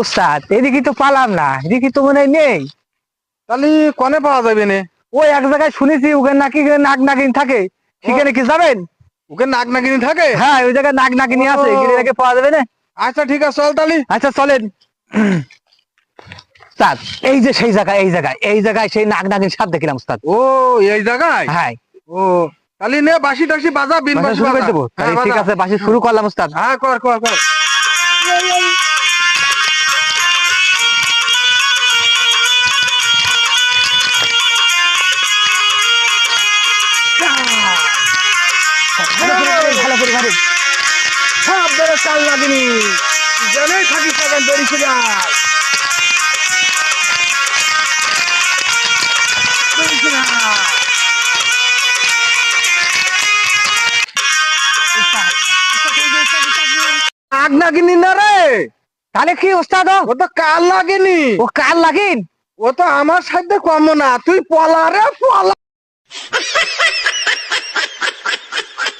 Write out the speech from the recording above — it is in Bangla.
উস্তাদ এদিকে তো পালাম না, এদিকে তো মনে হয় নেই। তাহলে কনে পাওয়া যাবে না? ওই এক জায়গায় শুনেছি ওখানে নাকি নাগ নাগিন থাকে, সেখানে কি যাবেন? ওকে নাক নাকিনি থাকে? হ্যাঁ ওই জায়গায় নাগ নাগিনী আছে, ও। গেলে নাকি পাওয়া যাবে না। আচ্ছা ঠিক আছে, চল তাহলে। আচ্ছা চলেন। উস্তাদ এই যে সেই জায়গায়, এই জায়গায় সেই নাগ নাগিন সাপ দেখলাম উস্তাদ। ও এই জায়গায়? হ্যাঁ ও তাহলে নে বাঁশি টাসি বাজা, বিন বাসা বাঁশি শুরু করে বাজা। দেবো, হ্যাঁ তাহলে ঠিক বাজা। আছে বাসি শুরু করলাম উস্তাদ। হ্যাঁ কর কর কর। ভালো করে মারেন। সব বেড়ে চাল লাগেনি, জেনেই থাকিস না কেন বেরিয়ে যায়। বেরিয়ে যায়। নাক নাগিনি না রে, তাহলে কি উস্তাদ? ও তো কাল লাগেনি। ও কার লাগিন? ও তো আমার সাথে কম না, তুই পলা রে পলা।